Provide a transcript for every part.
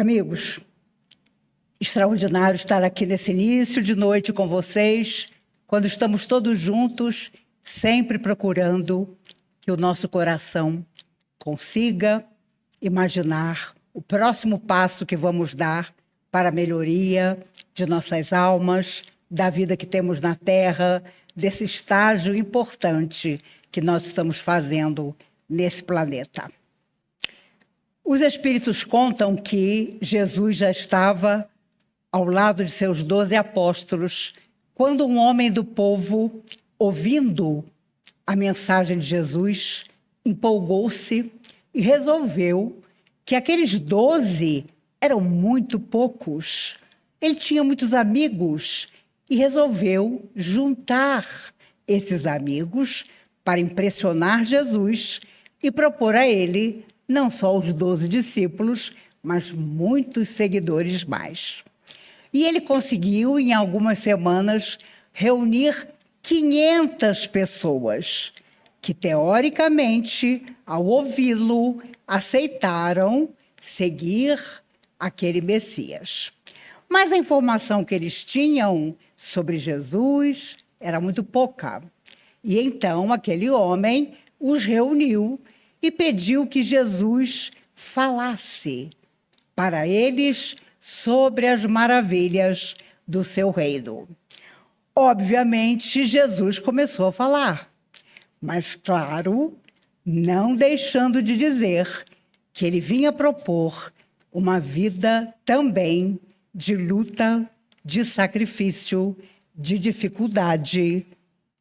Amigos, extraordinário estar aqui nesse início de noite com vocês, quando estamos todos juntos, sempre procurando que o nosso coração consiga imaginar o próximo passo que vamos dar para a melhoria de nossas almas, da vida que temos na Terra, desse estágio importante que nós estamos fazendo nesse planeta. Os Espíritos contam que Jesus já estava ao lado de seus 12 apóstolos, quando um homem do povo, ouvindo a mensagem de Jesus, empolgou-se e resolveu que aqueles 12 eram muito poucos. Ele tinha muitos amigos e resolveu juntar esses amigos para impressionar Jesus e propor a ele não só os 12 discípulos, mas muitos seguidores mais. E ele conseguiu, em algumas semanas, reunir 500 pessoas que, teoricamente, ao ouvi-lo, aceitaram seguir aquele Messias. Mas a informação que eles tinham sobre Jesus era muito pouca. E então aquele homem os reuniu e pediu que Jesus falasse para eles sobre as maravilhas do seu reino. Obviamente, Jesus começou a falar, mas, claro, não deixando de dizer que ele vinha propor uma vida também de luta, de sacrifício, de dificuldade,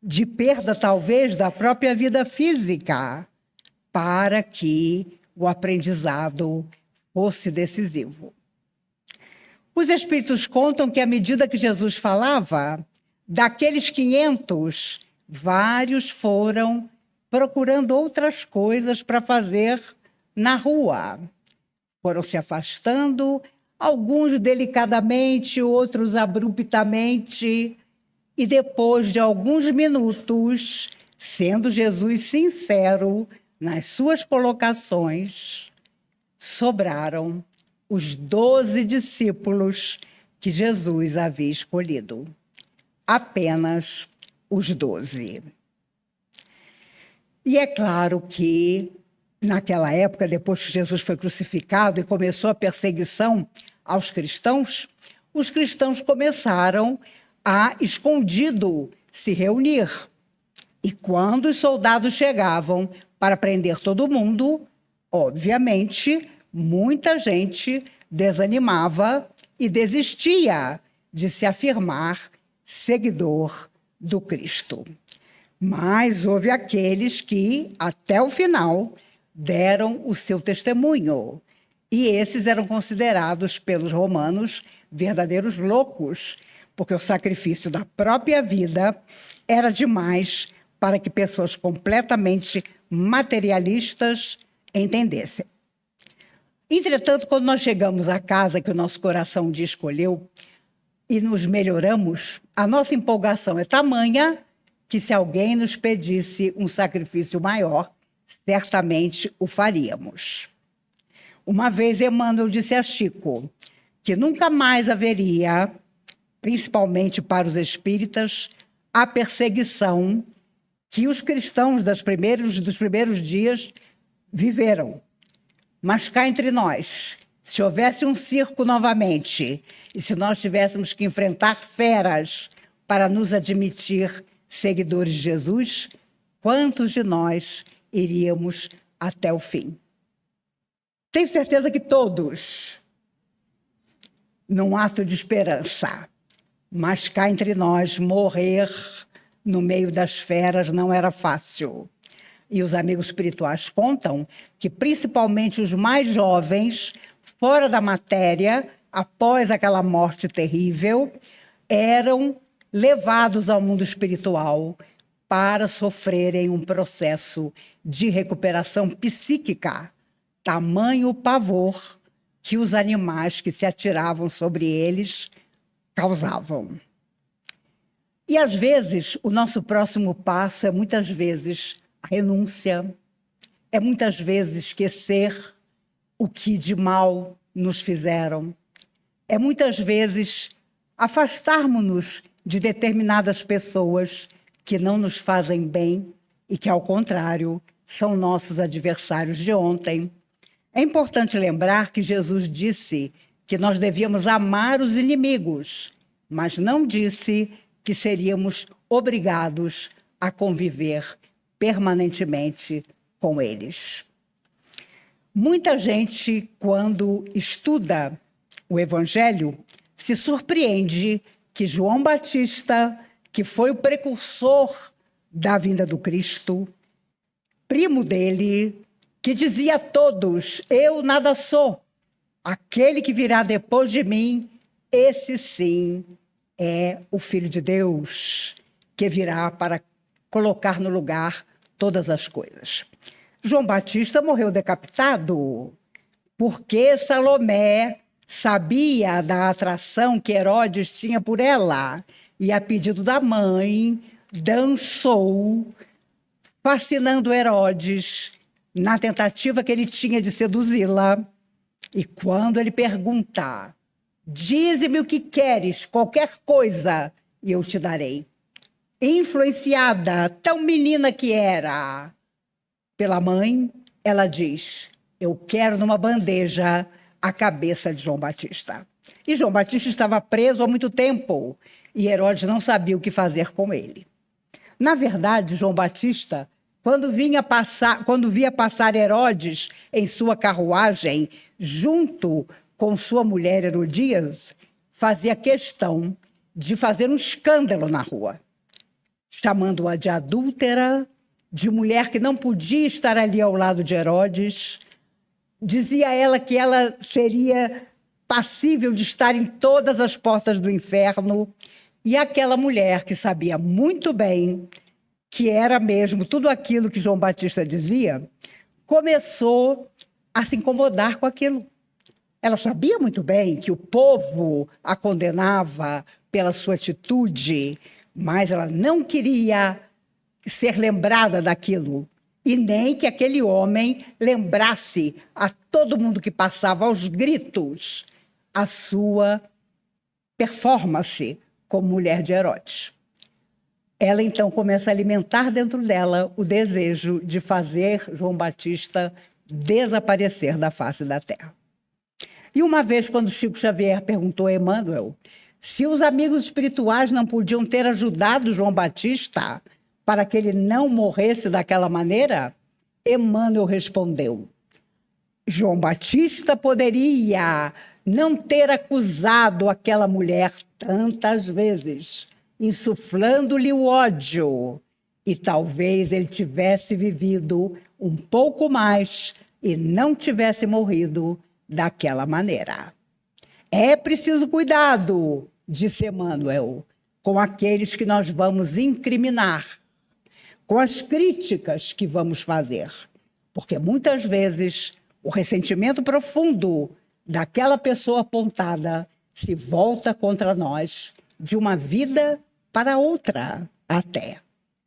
de perda, talvez, da própria vida física, para que o aprendizado fosse decisivo. Os Espíritos contam que, à medida que Jesus falava, daqueles 500, vários foram procurando outras coisas para fazer na rua. Foram se afastando, alguns delicadamente, outros abruptamente, e depois de alguns minutos, sendo Jesus sincero nas suas colocações, sobraram os 12 discípulos que Jesus havia escolhido. Apenas os 12. E é claro que, naquela época, depois que Jesus foi crucificado e começou a perseguição aos cristãos, os cristãos começaram a, escondido, se reunir. E quando os soldados chegavam para prender todo mundo, obviamente, muita gente desanimava e desistia de se afirmar seguidor do Cristo. Mas houve aqueles que, até o final, deram o seu testemunho. E esses eram considerados pelos romanos verdadeiros loucos, porque o sacrifício da própria vida era demais para que pessoas completamente materialistas entendessem. Entretanto, quando nós chegamos à casa que o nosso coração um dia escolheu e nos melhoramos, a nossa empolgação é tamanha que, se alguém nos pedisse um sacrifício maior, certamente o faríamos. Uma vez Emmanuel disse a Chico que nunca mais haveria, principalmente para os espíritas, a perseguição que os cristãos dos primeiros dias viveram. Mas cá entre nós, se houvesse um circo novamente, e se nós tivéssemos que enfrentar feras para nos admitir seguidores de Jesus, quantos de nós iríamos até o fim? Tenho certeza que todos, num ato de esperança. Mas cá entre nós, morrer no meio das feras não era fácil. E os amigos espirituais contam que, principalmente os mais jovens, fora da matéria, após aquela morte terrível, eram levados ao mundo espiritual para sofrerem um processo de recuperação psíquica, tamanho o pavor que os animais que se atiravam sobre eles causavam. E, às vezes, o nosso próximo passo é, muitas vezes, a renúncia, é, muitas vezes, esquecer o que de mal nos fizeram é muitas vezes afastarmos-nos de determinadas pessoas que não nos fazem bem e que, ao contrário, são nossos adversários de ontem. É importante lembrar que Jesus disse que nós devíamos amar os inimigos, mas não disse que seríamos obrigados a conviver permanentemente com eles. Muita gente, quando estuda o Evangelho, se surpreende que João Batista, que foi o precursor da vinda do Cristo, primo dele, que dizia a todos: eu nada sou, aquele que virá depois de mim, esse sim é o Filho de Deus, que virá para colocar no lugar todas as coisas. João Batista morreu decapitado porque Salomé sabia da atração que Herodes tinha por ela e, a pedido da mãe, dançou, fascinando Herodes na tentativa que ele tinha de seduzi-la. E quando ele pergunta: dize-me o que queres, qualquer coisa, e eu te darei. Influenciada, tão menina que era, pela mãe, ela diz: eu quero numa bandeja a cabeça de João Batista. E João Batista estava preso há muito tempo e Herodes não sabia o que fazer com ele. Na verdade, João Batista, quando via passar Herodes em sua carruagem, junto com sua mulher Herodias, fazia questão de fazer um escândalo na rua, chamando-a de adúltera, de mulher que não podia estar ali ao lado de Herodes. Dizia ela que ela seria passível de estar em todas as portas do inferno. E aquela mulher, que sabia muito bem que era mesmo tudo aquilo que João Batista dizia, começou a se incomodar com aquilo. Ela sabia muito bem que o povo a condenava pela sua atitude, mas ela não queria ser lembrada daquilo, e nem que aquele homem lembrasse a todo mundo que passava aos gritos a sua performance como mulher de Herodes. Ela então começa a alimentar dentro dela o desejo de fazer João Batista desaparecer da face da terra. E uma vez, quando Chico Xavier perguntou a Emmanuel se os amigos espirituais não podiam ter ajudado João Batista para que ele não morresse daquela maneira, Emmanuel respondeu: João Batista poderia não ter acusado aquela mulher tantas vezes, insuflando-lhe o ódio, e talvez ele tivesse vivido um pouco mais e não tivesse morrido daquela maneira. É preciso cuidado, disse Emmanuel, com aqueles que nós vamos incriminar, com as críticas que vamos fazer, porque muitas vezes o ressentimento profundo daquela pessoa apontada se volta contra nós de uma vida para outra até.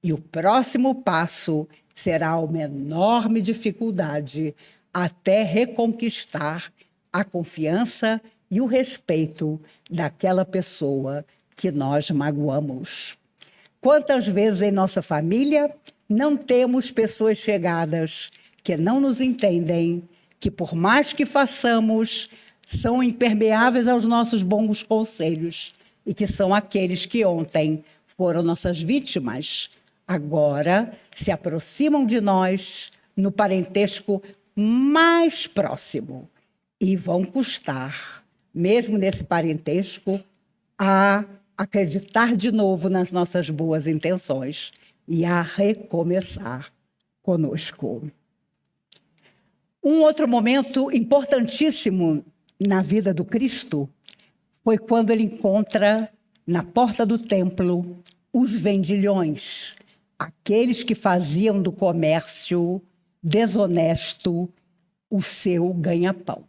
E o próximo passo será uma enorme dificuldade até reconquistar a confiança e o respeito daquela pessoa que nós magoamos. Quantas vezes em nossa família não temos pessoas chegadas que não nos entendem, que por mais que façamos, são impermeáveis aos nossos bons conselhos e que são aqueles que ontem foram nossas vítimas, agora se aproximam de nós no parentesco mais próximo e vão custar, mesmo nesse parentesco, a acreditar de novo nas nossas boas intenções e a recomeçar conosco. Um outro momento importantíssimo na vida do Cristo foi quando ele encontra na porta do templo os vendilhões, aqueles que faziam do comércio desonesto o seu ganha-pão.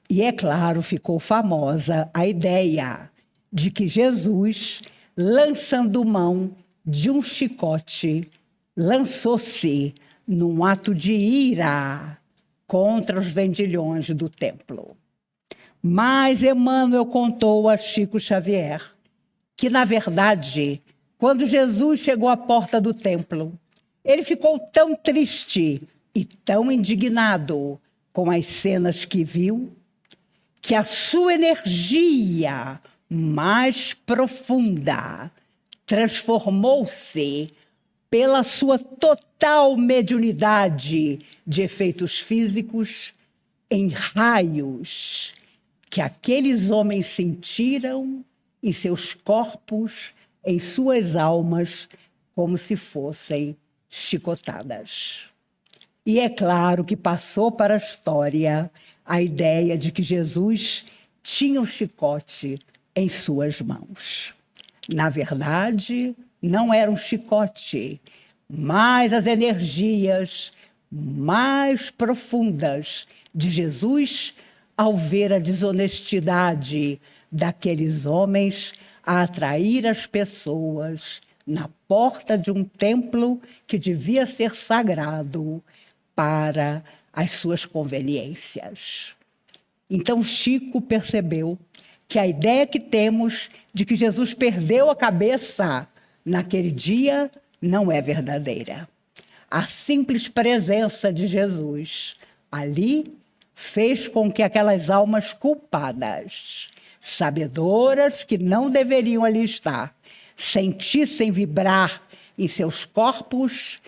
E, é claro, ficou famosa a ideia de que Jesus, lançando mão de um chicote, lançou-se num ato de ira contra os vendilhões do templo. Mas Emmanuel contou a Chico Xavier que, na verdade, quando Jesus chegou à porta do templo, ele ficou tão triste e tão indignado com as cenas que viu, que a sua energia mais profunda transformou-se pela sua total mediunidade de efeitos físicos em raios que aqueles homens sentiram em seus corpos, em suas almas, como se fossem chicotadas. E é claro que passou para a história a ideia de que Jesus tinha um chicote em suas mãos. Na verdade, não era um chicote, mas as energias mais profundas de Jesus, ao ver a desonestidade daqueles homens a atrair as pessoas na porta de um templo que devia ser sagrado para as suas conveniências. Então Chico percebeu que a ideia que temos de que Jesus perdeu a cabeça naquele dia não é verdadeira. A simples presença de Jesus ali fez com que aquelas almas culpadas, sabedoras que não deveriam ali estar, sentissem vibrar em seus corpos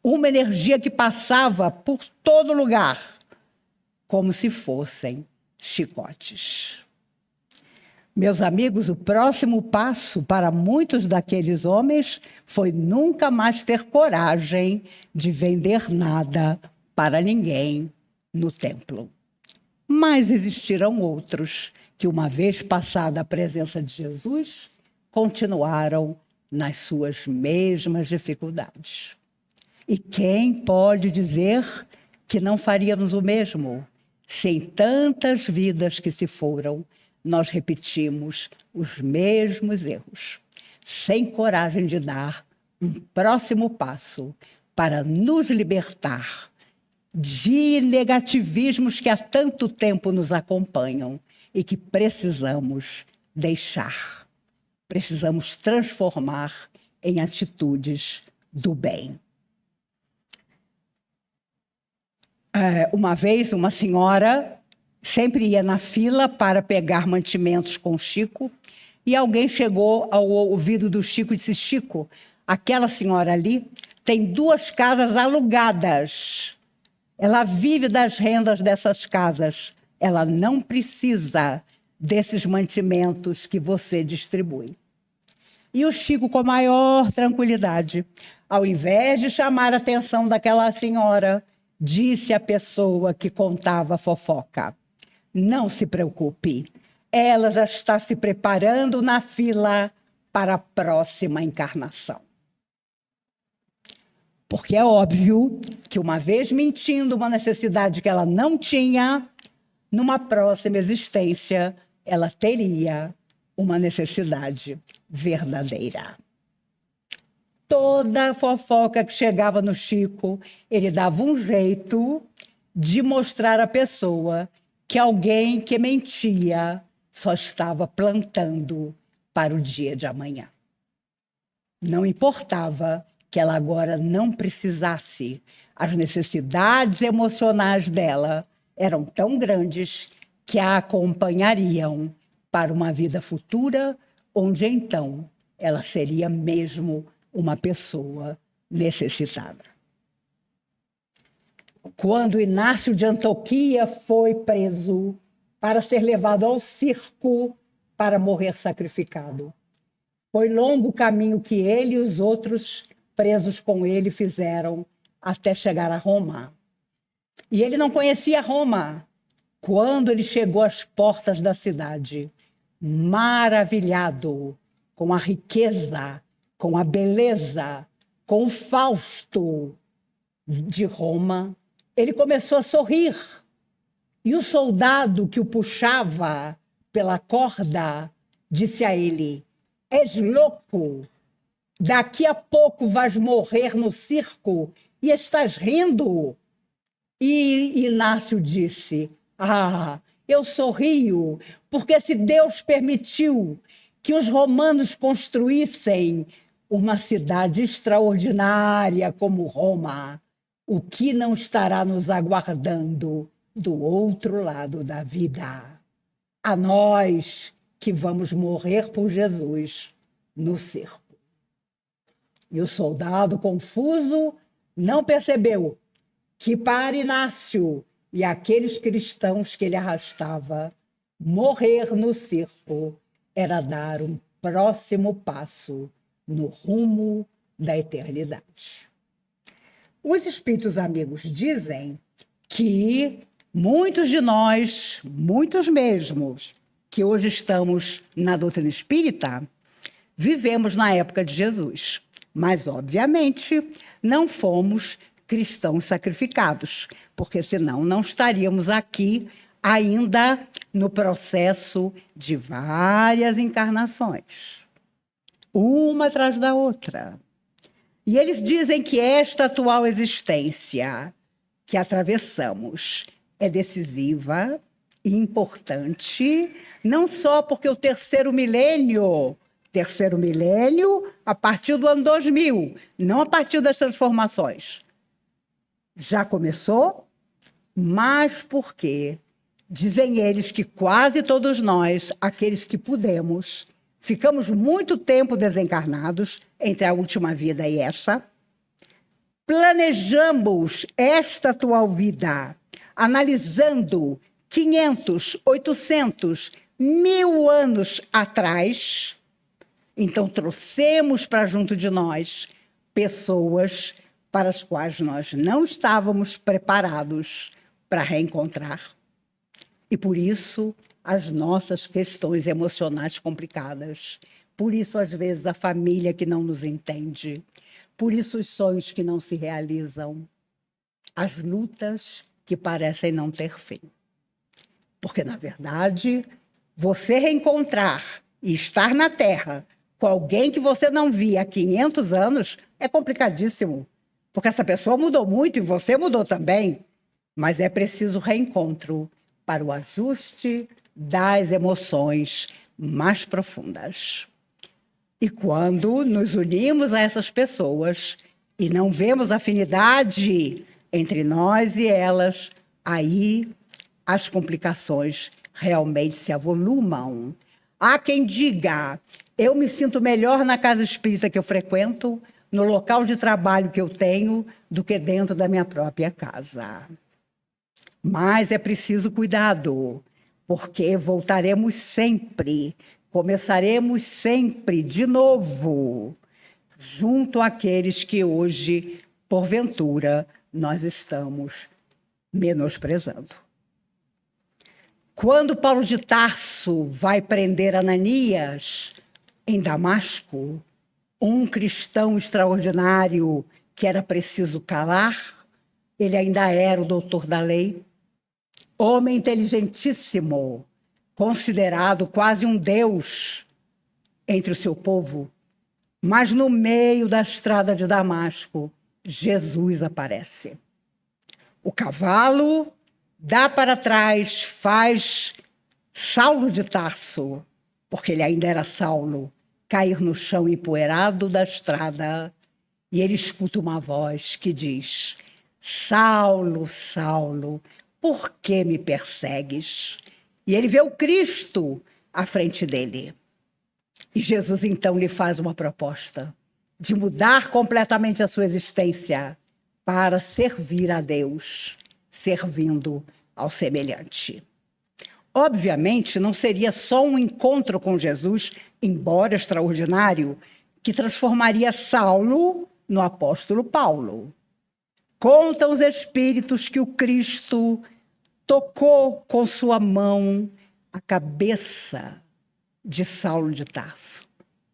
uma energia que passava por todo lugar, como se fossem chicotes. Meus amigos, o próximo passo para muitos daqueles homens foi nunca mais ter coragem de vender nada para ninguém no templo. Mas existiram outros que, uma vez passada a presença de Jesus, continuaram nas suas mesmas dificuldades. E quem pode dizer que não faríamos o mesmo se em tantas vidas que se foram nós repetimos os mesmos erros, sem coragem de dar um próximo passo para nos libertar de negativismos que há tanto tempo nos acompanham e que precisamos deixar. Precisamos transformar em atitudes do bem. Uma vez, uma senhora sempre ia na fila para pegar mantimentos com Chico e alguém chegou ao ouvido do Chico e disse: Chico, aquela senhora ali tem 2 casas alugadas. Ela vive das rendas dessas casas. Ela não precisa desses mantimentos que você distribui. E o Chico, com a maior tranquilidade, ao invés de chamar a atenção daquela senhora, disse à pessoa que contava a fofoca: não se preocupe, ela já está se preparando na fila para a próxima encarnação. Porque é óbvio que, uma vez mentindo uma necessidade que ela não tinha, numa próxima existência, ela teria uma necessidade verdadeira. Toda fofoca que chegava no Chico, ele dava um jeito de mostrar à pessoa que alguém que mentia só estava plantando para o dia de amanhã. Não importava que ela agora não precisasse. As necessidades emocionais dela eram tão grandes que a acompanhariam para uma vida futura, onde então ela seria mesmo uma pessoa necessitada. Quando Inácio de Antioquia foi preso para ser levado ao circo para morrer sacrificado, foi longo o caminho que ele e os outros presos com ele fizeram até chegar a Roma. E ele não conhecia Roma. Quando ele chegou às portas da cidade, maravilhado com a riqueza, com a beleza, com o Fausto de Roma, ele começou a sorrir. E o soldado que o puxava pela corda disse a ele: és louco? Daqui a pouco vais morrer no circo e estás rindo? E Inácio disse: ah, Eu sorrio porque se Deus permitiu que os romanos construíssem uma cidade extraordinária como Roma, o que não estará nos aguardando do outro lado da vida? A nós que vamos morrer por Jesus no cerco. E o soldado confuso não percebeu que para Inácio e aqueles cristãos que ele arrastava, morrer no cerco era dar um próximo passo no rumo da eternidade. Os espíritos amigos dizem que muitos de nós, muitos mesmos, que hoje estamos na doutrina espírita, vivemos na época de Jesus. Mas, obviamente, não fomos cristãos sacrificados, porque senão não estaríamos aqui ainda no processo de várias encarnações, uma atrás da outra. E eles dizem que esta atual existência que atravessamos é decisiva e importante, não só porque o terceiro milênio a partir do ano 2000, não a partir das transformações, já começou, mas porque dizem eles que quase todos nós, aqueles que pudemos, ficamos muito tempo desencarnados entre a última vida e essa, planejamos esta atual vida, analisando 500, 800, 1000 anos atrás. Então, trouxemos para junto de nós pessoas para as quais nós não estávamos preparados para reencontrar. E, por isso, as nossas questões emocionais complicadas. Por isso, às vezes, a família que não nos entende. Por isso, os sonhos que não se realizam. As lutas que parecem não ter fim. Porque, na verdade, você reencontrar e estar na Terra com alguém que você não via há 500 anos é complicadíssimo. Porque essa pessoa mudou muito e você mudou também. Mas é preciso reencontro para o ajuste das emoções mais profundas. E quando nos unimos a essas pessoas e não vemos afinidade entre nós e elas, aí as complicações realmente se avolumam. Há quem diga, eu me sinto melhor na casa espírita que eu frequento, no local de trabalho que eu tenho, do que dentro da minha própria casa. Mas é preciso cuidado, porque voltaremos sempre, começaremos sempre de novo, junto àqueles que hoje, porventura, nós estamos menosprezando. Quando Paulo de Tarso vai prender Ananias em Damasco, um cristão extraordinário que era preciso calar, ele ainda era o doutor da lei, homem inteligentíssimo, considerado quase um deus entre o seu povo. Mas no meio da estrada de Damasco, Jesus aparece. O cavalo dá para trás, faz Saulo de Tarso, porque ele ainda era Saulo, cair no chão empoeirado da estrada, e ele escuta uma voz que diz: Saulo, Saulo, por que me persegues? E ele vê o Cristo à frente dele. E Jesus, então, lhe faz uma proposta de mudar completamente a sua existência para servir a Deus, servindo ao semelhante. Obviamente, não seria só um encontro com Jesus, embora extraordinário, que transformaria Saulo no apóstolo Paulo. Contam os espíritos que o Cristo tocou com sua mão a cabeça de Saulo de Tarso.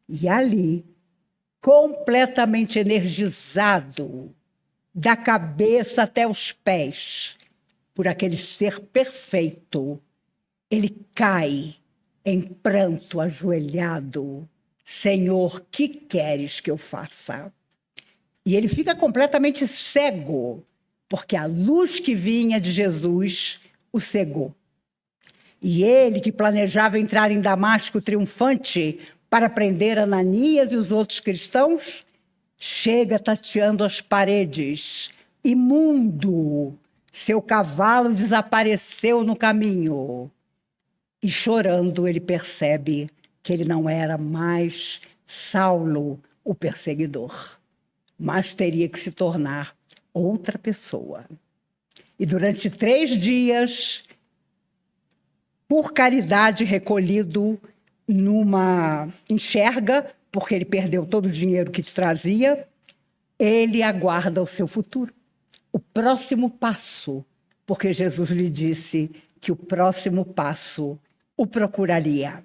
E ali, completamente energizado, da cabeça até os pés, por aquele ser perfeito, ele cai em pranto ajoelhado. Senhor, que queres que eu faça? E ele fica completamente cego, porque a luz que vinha de Jesus o cegou. E ele, que planejava entrar em Damasco triunfante para prender Ananias e os outros cristãos, chega tateando as paredes. Imundo! Seu cavalo desapareceu no caminho. E chorando, ele percebe que ele não era mais Saulo, o perseguidor, mas teria que se tornar outra pessoa. E durante 3 dias, por caridade, recolhido numa enxerga, porque ele perdeu todo o dinheiro que te trazia, ele aguarda o seu futuro, o próximo passo, porque Jesus lhe disse que o próximo passo o procuraria.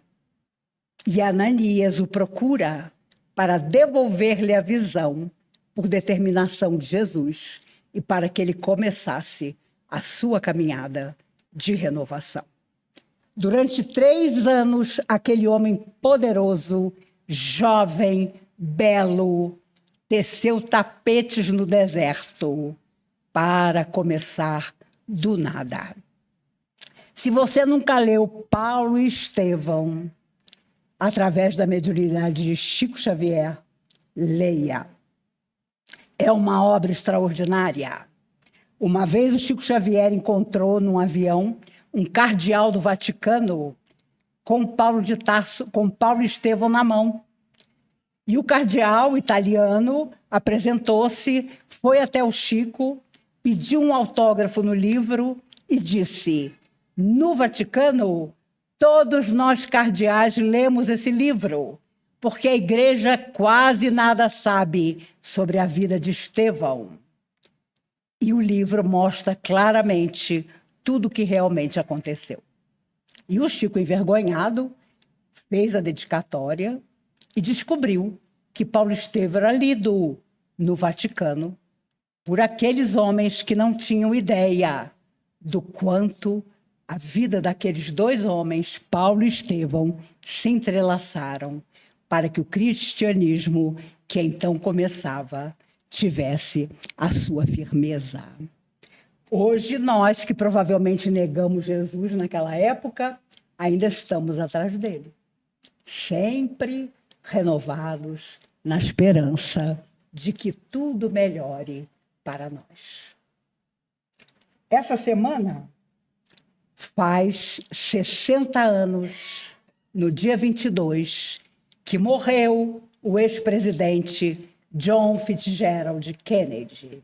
E Ananias o procura para devolver-lhe a visão por determinação de Jesus e para que ele começasse a sua caminhada de renovação. Durante 3 anos, aquele homem poderoso, jovem, belo, teceu tapetes no deserto para começar do nada. Se você nunca leu Paulo e Estevão, através da mediunidade de Chico Xavier, leia. É uma obra extraordinária. Uma vez o Chico Xavier encontrou num avião um cardeal do Vaticano com Paulo de Tarso, com Paulo e Estevão na mão. E o cardeal italiano apresentou-se, foi até o Chico, pediu um autógrafo no livro e disse: no Vaticano, todos nós cardeais lemos esse livro, porque a igreja quase nada sabe sobre a vida de Estevão. E o livro mostra claramente tudo o que realmente aconteceu. E o Chico, envergonhado, fez a dedicatória e descobriu que Paulo Estevão era lido no Vaticano por aqueles homens que não tinham ideia do quanto a vida daqueles 2 homens, Paulo e Estevão, se entrelaçaram para que o cristianismo, que então começava, tivesse a sua firmeza. Hoje, nós que provavelmente negamos Jesus naquela época, ainda estamos atrás dele, sempre renovados na esperança de que tudo melhore para nós. Essa semana faz 60 anos, no dia 22, que morreu o ex-presidente John Fitzgerald Kennedy.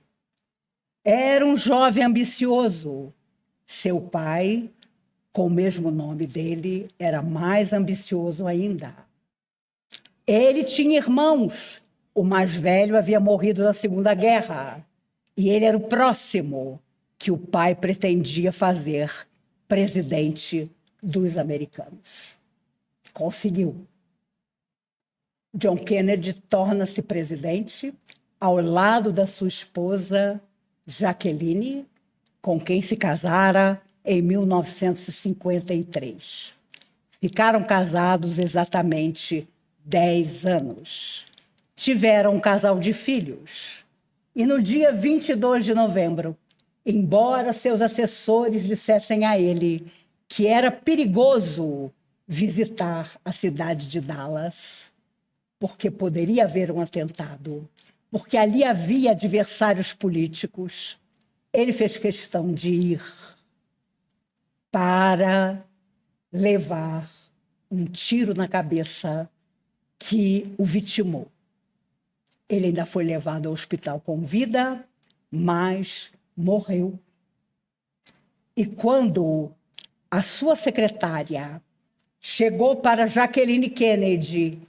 Era um jovem ambicioso. Seu pai, com o mesmo nome dele, era mais ambicioso ainda. Ele tinha irmãos. O mais velho havia morrido na Segunda Guerra. E ele era o próximo que o pai pretendia fazer presidente dos americanos. Conseguiu. John Kennedy torna-se presidente ao lado da sua esposa Jacqueline, com quem se casara em 1953. Ficaram casados exatamente 10 anos. Tiveram um casal de filhos. E no dia 22 de novembro, embora seus assessores dissessem a ele que era perigoso visitar a cidade de Dallas, porque poderia haver um atentado, porque ali havia adversários políticos, ele fez questão de ir para levar um tiro na cabeça que o vitimou. Ele ainda foi levado ao hospital com vida, mas morreu. E quando a sua secretária chegou para Jacqueline Kennedy,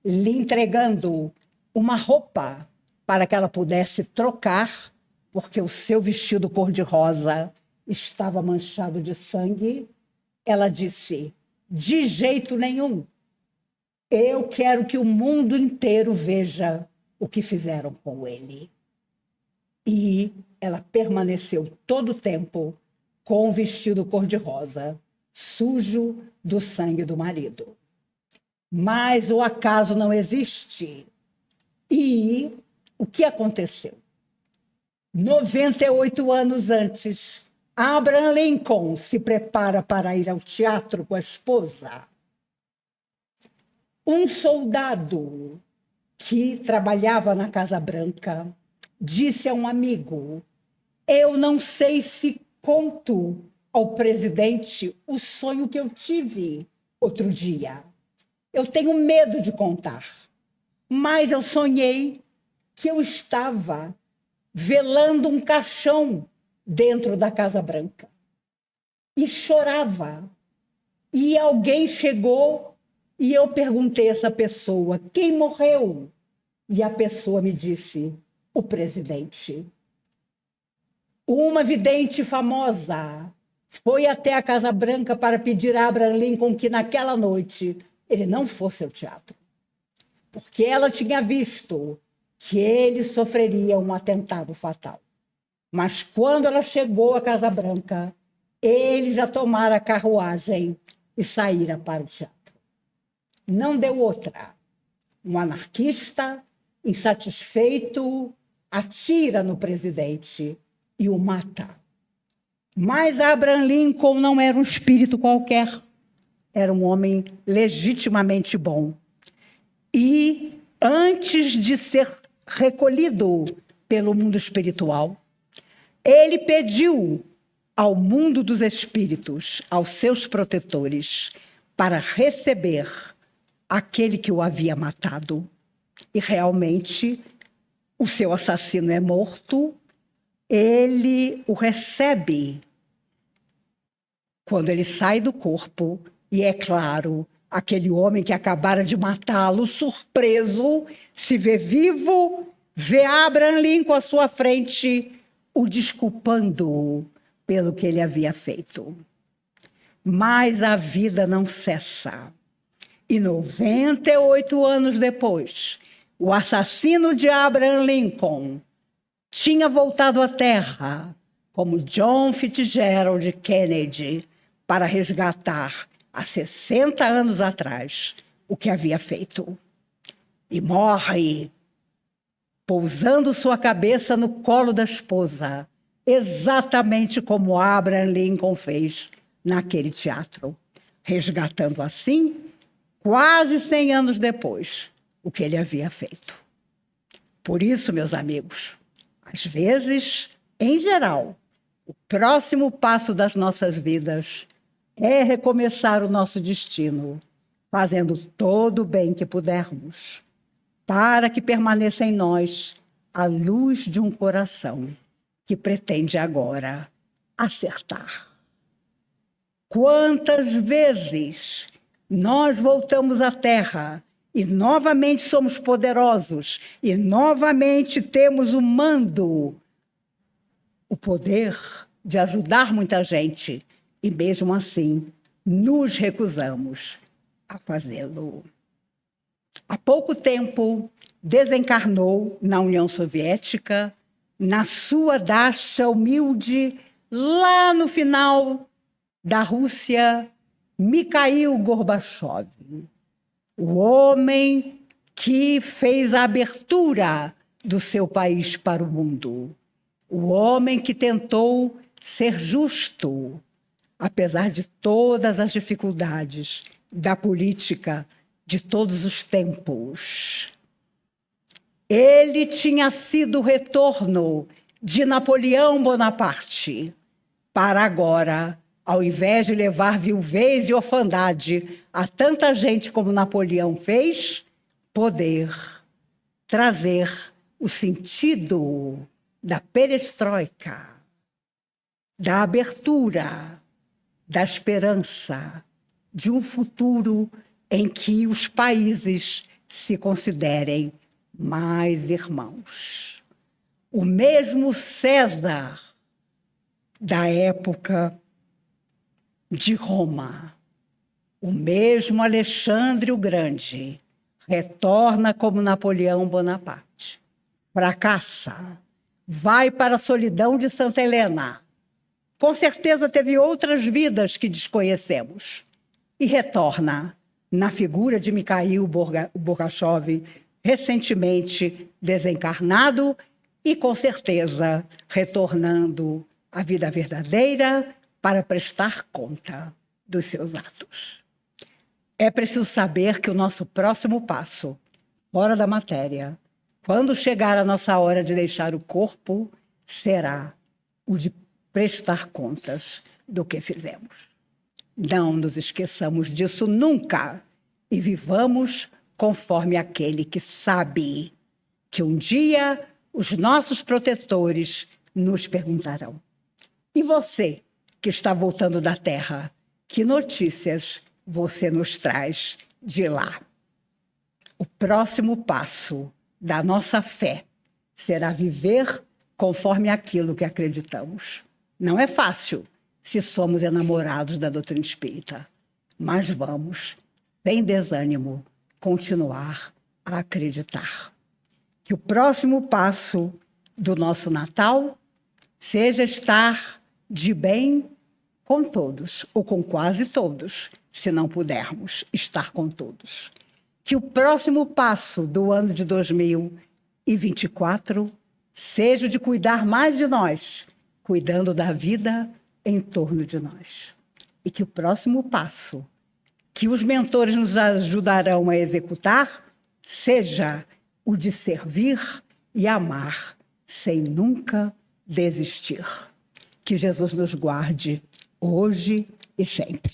lhe entregando uma roupa para que ela pudesse trocar, porque o seu vestido cor-de-rosa estava manchado de sangue, ela disse: de jeito nenhum. Eu quero que o mundo inteiro veja o que fizeram com ele. E ela permaneceu todo o tempo com o vestido cor-de-rosa, sujo do sangue do marido. Mas o acaso não existe. E o que aconteceu? 98 anos antes, Abraham Lincoln se prepara para ir ao teatro com a esposa. Um soldado que trabalhava na Casa Branca disse a um amigo: eu não sei se conto ao presidente o sonho que eu tive outro dia. Eu tenho medo de contar, mas eu sonhei que eu estava velando um caixão dentro da Casa Branca e chorava. E alguém chegou e eu perguntei a essa pessoa: quem morreu? E a pessoa me disse: o presidente. Uma vidente famosa foi até a Casa Branca para pedir a Abraham Lincoln que naquela noite ele não fosse ao teatro, porque ela tinha visto que ele sofreria um atentado fatal. Mas quando ela chegou à Casa Branca, ele já tomara a carruagem e saíra para o teatro. Não deu outra. Um anarquista, insatisfeito, atira no presidente e o mata. Mas Abraham Lincoln não era um espírito qualquer. Era um homem legitimamente bom. E, antes de ser recolhido pelo mundo espiritual, ele pediu ao mundo dos espíritos, aos seus protetores, para receber aquele que o havia matado. E, realmente, o seu assassino é morto. Ele o recebe quando ele sai do corpo. E, é claro, aquele homem que acabara de matá-lo, surpreso, se vê vivo, vê Abraham Lincoln à sua frente, o desculpando pelo que ele havia feito. Mas a vida não cessa. E 98 anos depois, o assassino de Abraham Lincoln tinha voltado à Terra, como John Fitzgerald Kennedy, para resgatar, há 60 anos atrás, o que havia feito. E morre, pousando sua cabeça no colo da esposa, exatamente como Abraham Lincoln fez naquele teatro, resgatando assim, quase 100 anos depois, o que ele havia feito. Por isso, meus amigos, às vezes, em geral, o próximo passo das nossas vidas é recomeçar o nosso destino, fazendo todo o bem que pudermos, para que permaneça em nós a luz de um coração que pretende agora acertar. Quantas vezes nós voltamos à Terra e novamente somos poderosos e novamente temos o mando, o poder de ajudar muita gente, e mesmo assim nos recusamos a fazê-lo. Há pouco tempo desencarnou na União Soviética, na sua dasha humilde, lá no final da Rússia, Mikhail Gorbachev, o homem que fez a abertura do seu país para o mundo, o homem que tentou ser justo, apesar de todas as dificuldades da política de todos os tempos. Ele tinha sido o retorno de Napoleão Bonaparte, para agora, ao invés de levar viuvez e orfandade a tanta gente como Napoleão fez, poder trazer o sentido da perestroika, da abertura, da esperança, de um futuro em que os países se considerem mais irmãos. O mesmo César da época de Roma, o mesmo Alexandre o Grande, retorna como Napoleão Bonaparte. Fracassa, vai para a solidão de Santa Helena. Com certeza teve outras vidas que desconhecemos. E retorna na figura de Mikhail Gorbachev, recentemente desencarnado, e com certeza retornando a vida verdadeira para prestar conta dos seus atos. É preciso saber que o nosso próximo passo, fora da matéria, quando chegar a nossa hora de deixar o corpo, será o de prestar contas do que fizemos. Não nos esqueçamos disso nunca e vivamos conforme aquele que sabe que um dia os nossos protetores nos perguntarão: e você que está voltando da Terra, que notícias você nos traz de lá? O próximo passo da nossa fé será viver conforme aquilo que acreditamos. Não é fácil se somos enamorados da doutrina espírita, mas vamos, sem desânimo, continuar a acreditar. Que o próximo passo do nosso Natal seja estar de bem com todos, ou com quase todos, se não pudermos estar com todos. Que o próximo passo do ano de 2024 seja de cuidar mais de nós, cuidando da vida em torno de nós. E que o próximo passo que os mentores nos ajudarão a executar seja o de servir e amar sem nunca desistir. Que Jesus nos guarde hoje e sempre.